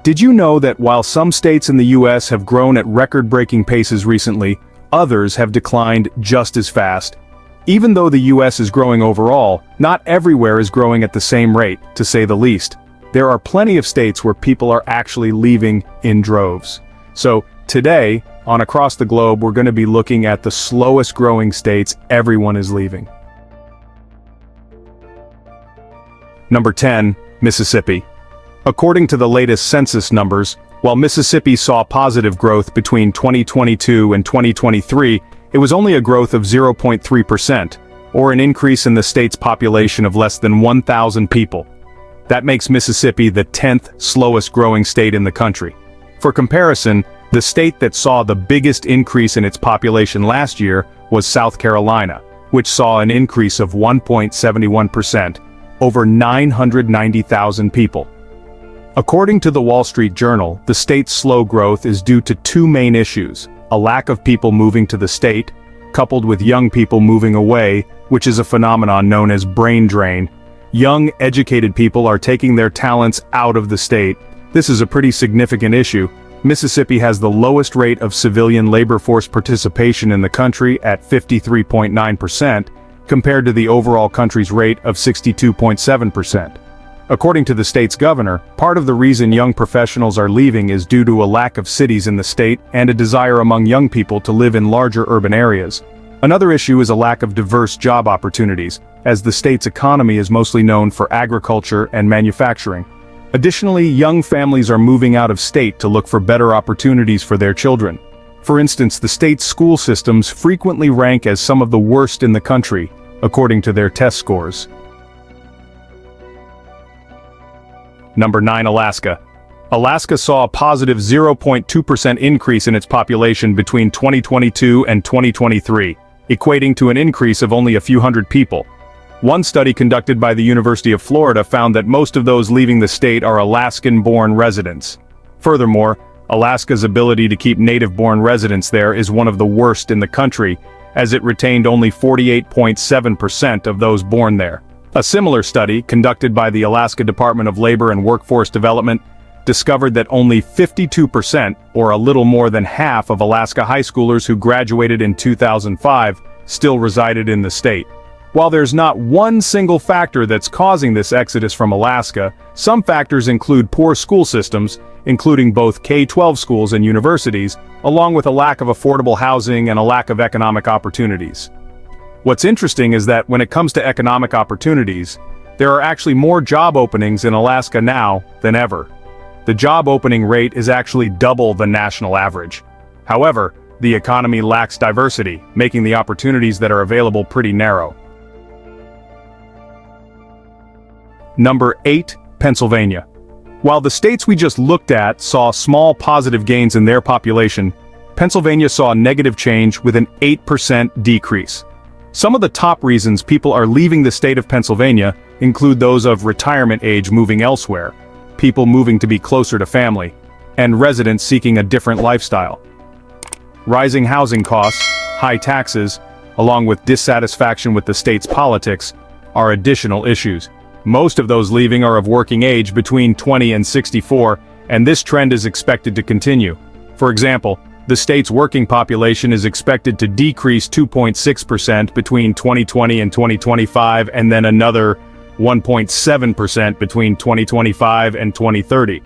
Did you know that while some states in the US have grown at record-breaking paces recently, others have declined just as fast? Even though the US is growing overall, not everywhere is growing at the same rate, to say the least. There are plenty of states where people are actually leaving in droves. So, today, on Across the Globe, we're going to be looking at the slowest growing states everyone is leaving. Number 10, Mississippi. According to the latest census numbers, while Mississippi saw positive growth between 2022 and 2023, it was only a growth of 0.3%, or an increase in the state's population of less than 1,000 people. That makes Mississippi the 10th slowest growing state in the country. For comparison, the state that saw the biggest increase in its population last year was South Carolina, which saw an increase of 1.71%, over 990,000 people. According to the Wall Street Journal, the state's slow growth is due to two main issues: a lack of people moving to the state, coupled with young people moving away, which is a phenomenon known as brain drain. Young, educated people are taking their talents out of the state. This is a pretty significant issue. Mississippi has the lowest rate of civilian labor force participation in the country at 53.9%, compared to the overall country's rate of 62.7%. According to the state's governor, part of the reason young professionals are leaving is due to a lack of cities in the state and a desire among young people to live in larger urban areas. Another issue is a lack of diverse job opportunities, as the state's economy is mostly known for agriculture and manufacturing. Additionally, young families are moving out of state to look for better opportunities for their children. For instance, the state's school systems frequently rank as some of the worst in the country, according to their test scores. Number 9, Alaska. Alaska saw a positive 0.2% increase in its population between 2022 and 2023, equating to an increase of only a few hundred people. One study conducted by the University of Florida found that most of those leaving the state are Alaskan-born residents. Furthermore, Alaska's ability to keep native-born residents there is one of the worst in the country, as it retained only 48.7% of those born there. A similar study, conducted by the Alaska Department of Labor and Workforce Development, discovered that only 52%, or a little more than half of Alaska high schoolers who graduated in 2005, still resided in the state. While there's not one single factor that's causing this exodus from Alaska, some factors include poor school systems, including both K-12 schools and universities, along with a lack of affordable housing and a lack of economic opportunities. What's interesting is that when it comes to economic opportunities, there are actually more job openings in Alaska now than ever. The job opening rate is actually double the national average. However, the economy lacks diversity, making the opportunities that are available pretty narrow. Number 8, Pennsylvania. While the states we just looked at saw small positive gains in their population, Pennsylvania saw a negative change with an 8% decrease. Some of the top reasons people are leaving the state of Pennsylvania include those of retirement age moving elsewhere, people moving to be closer to family, and residents seeking a different lifestyle. Rising housing costs, high taxes, along with dissatisfaction with the state's politics, are additional issues. Most of those leaving are of working age between 20 and 64, and this trend is expected to continue. For example, the state's working population is expected to decrease 2.6% between 2020 and 2025, and then another 1.7% between 2025 and 2030.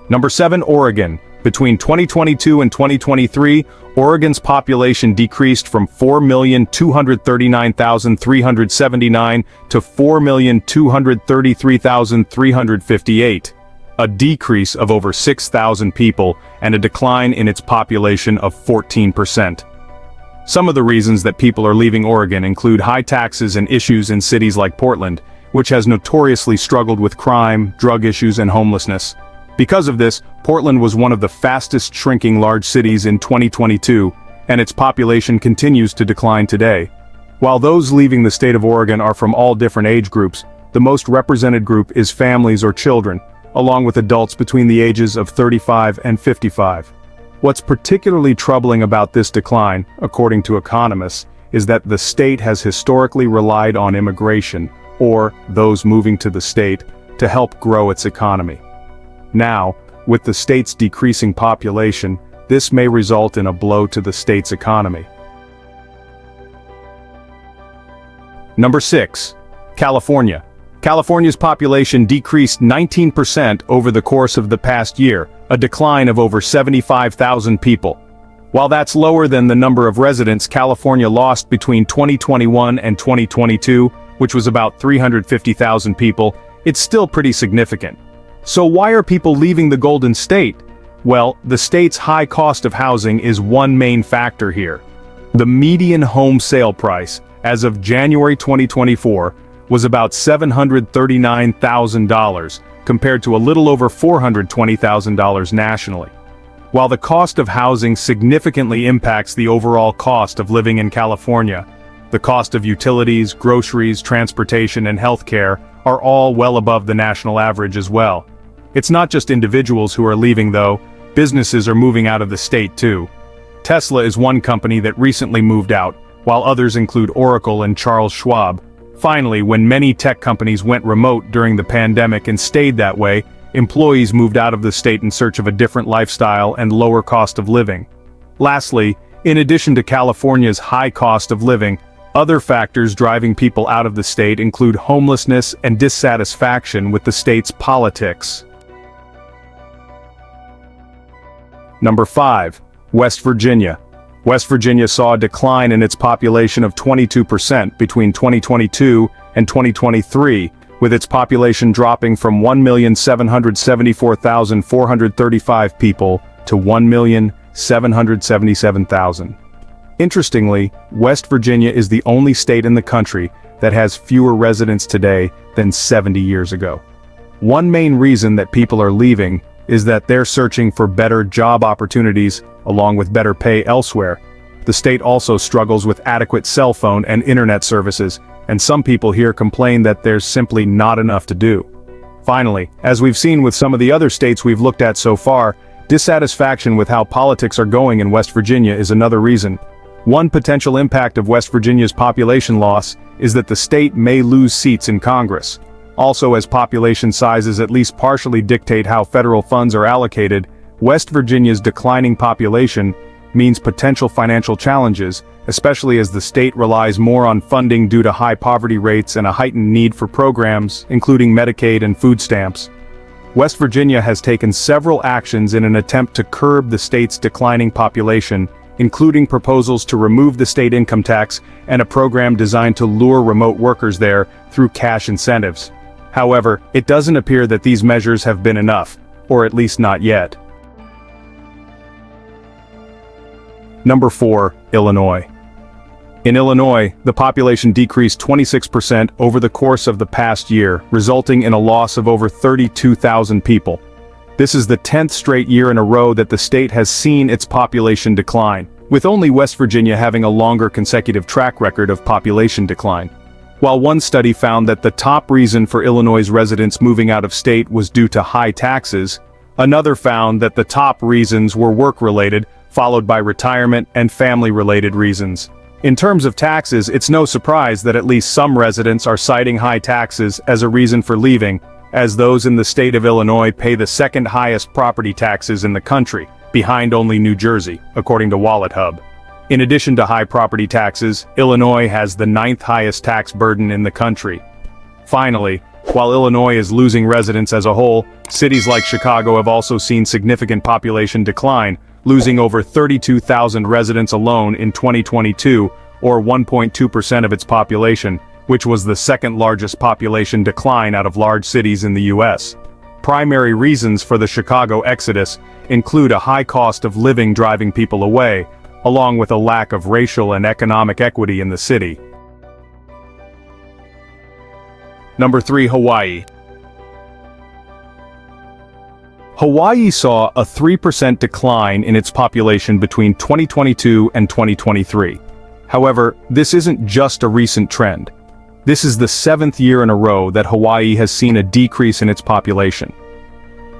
Number 7, Oregon. Between 2022 and 2023, Oregon's population decreased from 4,239,379 to 4,233,358. A decrease of over 6,000 people and a decline in its population of 14%. Some of the reasons that people are leaving Oregon include high taxes and issues in cities like Portland, which has notoriously struggled with crime, drug issues, and homelessness. Because of this, Portland was one of the fastest shrinking large cities in 2022, and its population continues to decline today. While those leaving the state of Oregon are from all different age groups, the most represented group is families or children, along with adults between the ages of 35 and 55. What's particularly troubling about this decline, according to economists, is that the state has historically relied on immigration, or those moving to the state, to help grow its economy. Now, with the state's decreasing population, this may result in a blow to the state's economy. Number 6. California. California's population decreased 19% over the course of the past year, a decline of over 75,000 people. While that's lower than the number of residents California lost between 2021 and 2022, which was about 350,000 people, it's still pretty significant. So why are people leaving the Golden State? Well, the state's high cost of housing is one main factor here. The median home sale price, as of January 2024, was about $739,000, compared to a little over $420,000 nationally. While the cost of housing significantly impacts the overall cost of living in California, the cost of utilities, groceries, transportation, and healthcare are all well above the national average as well. It's not just individuals who are leaving though, businesses are moving out of the state too. Tesla is one company that recently moved out, while others include Oracle and Charles Schwab. Finally, when many tech companies went remote during the pandemic and stayed that way, employees moved out of the state in search of a different lifestyle and lower cost of living. Lastly, in addition to California's high cost of living, other factors driving people out of the state include homelessness and dissatisfaction with the state's politics. Number 5. West Virginia. West Virginia saw a decline in its population of 22% between 2022 and 2023, with its population dropping from 1,774,435 people to 1,777,000. Interestingly, West Virginia is the only state in the country that has fewer residents today than 70 years ago. One main reason that people are leaving is that they're searching for better job opportunities along with better pay elsewhere. The state also struggles with adequate cell phone and internet services, and some people here complain that there's simply not enough to do. Finally, as we've seen with some of the other states we've looked at so far, dissatisfaction with how politics are going in West Virginia is another reason. One potential impact of West Virginia's population loss is that the state may lose seats in Congress. Also, as population sizes at least partially dictate how federal funds are allocated, West Virginia's declining population means potential financial challenges, especially as the state relies more on funding due to high poverty rates and a heightened need for programs, including Medicaid and food stamps. West Virginia has taken several actions in an attempt to curb the state's declining population, including proposals to remove the state income tax and a program designed to lure remote workers there through cash incentives. However, it doesn't appear that these measures have been enough, or at least not yet. Number 4. Illinois. In Illinois, the population decreased 26% over the course of the past year, resulting in a loss of over 32,000 people. This is the 10th straight year in a row that the state has seen its population decline, with only West Virginia having a longer consecutive track record of population decline. While one study found that the top reason for Illinois' residents moving out of state was due to high taxes, another found that the top reasons were work-related, followed by retirement and family-related reasons. In terms of taxes, it's no surprise that at least some residents are citing high taxes as a reason for leaving, as those in the state of Illinois pay the second highest property taxes in the country, behind only New Jersey, according to WalletHub. In addition to high property taxes, Illinois has the 9th highest tax burden in the country. Finally, while Illinois is losing residents as a whole, cities like Chicago have also seen significant population decline, losing over 32,000 residents alone in 2022, or 1.2% of its population, which was the second largest population decline out of large cities in the U.S. Primary reasons for the Chicago exodus include a high cost of living driving people away, along with a lack of racial and economic equity in the city. Number 3. Hawaii. Hawaii saw a 3% decline in its population between 2022 and 2023. However, this isn't just a recent trend. This is the 7th year in a row that Hawaii has seen a decrease in its population.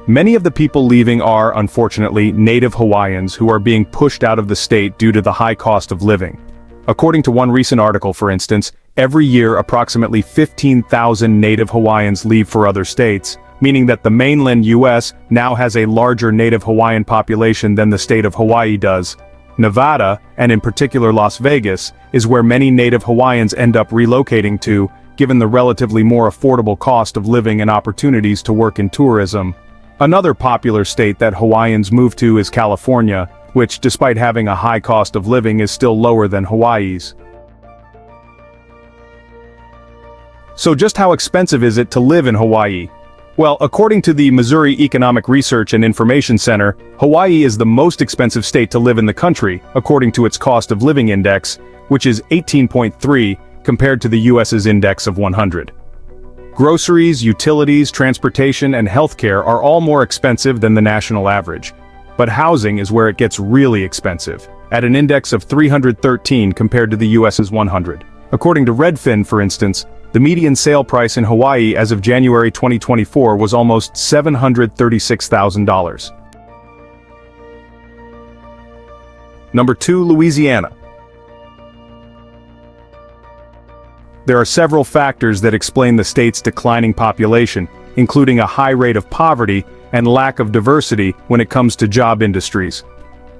Many of the people leaving are, unfortunately, native Hawaiians who are being pushed out of the state due to the high cost of living. According to one recent article, for instance, every year approximately 15,000 native Hawaiians leave for other states, meaning that the mainland US now has a larger native Hawaiian population than the state of Hawaii does. Nevada, and in particular Las Vegas, is where many native Hawaiians end up relocating to, given the relatively more affordable cost of living and opportunities to work in tourism. Another popular state that Hawaiians move to is California, which, despite having a high cost of living, is still lower than Hawaii's. So just how expensive is it to live in Hawaii? Well, according to the Missouri Economic Research and Information Center, Hawaii is the most expensive state to live in the country, according to its cost of living index, which is 18.3 compared to the US's index of 100. Groceries, utilities, transportation, and healthcare are all more expensive than the national average. But housing is where it gets really expensive, at an index of 313 compared to the US's 100. According to Redfin, for instance, the median sale price in Hawaii as of January 2024 was almost $736,000. Number 2, Louisiana. There are several factors that explain the state's declining population, including a high rate of poverty and lack of diversity when it comes to job industries.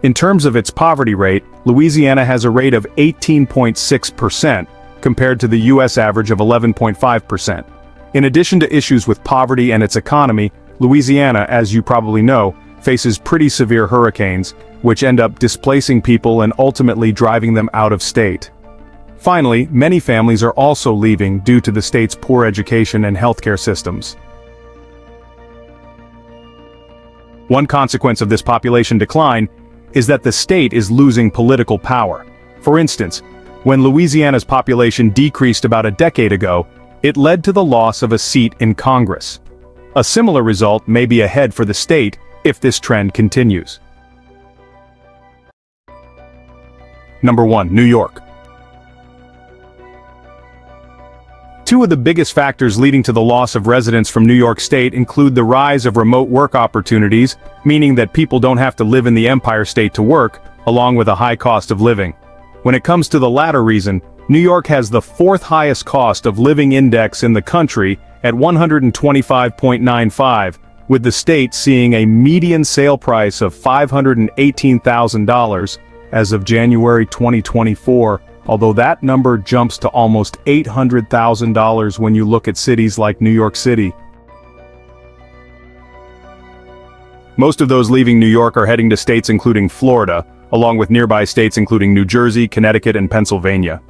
In terms of its poverty rate, Louisiana has a rate of 18.6%, compared to the US average of 11.5%. In addition to issues with poverty and its economy, Louisiana, as you probably know, faces pretty severe hurricanes, which end up displacing people and ultimately driving them out of state. Finally, many families are also leaving due to the state's poor education and healthcare systems. One consequence of this population decline is that the state is losing political power. For instance, when Louisiana's population decreased about a decade ago, it led to the loss of a seat in Congress. A similar result may be ahead for the state if this trend continues. Number 1, New York. Two of the biggest factors leading to the loss of residents from New York State include the rise of remote work opportunities, meaning that people don't have to live in the Empire State to work, along with a high cost of living. When it comes to the latter reason, New York has the fourth highest cost of living index in the country at 125.95, with the state seeing a median sale price of $518,000 as of January 2024, although that number jumps to almost $800,000 when you look at cities like New York City. Most of those leaving New York are heading to states including Florida, along with nearby states including New Jersey, Connecticut, and Pennsylvania.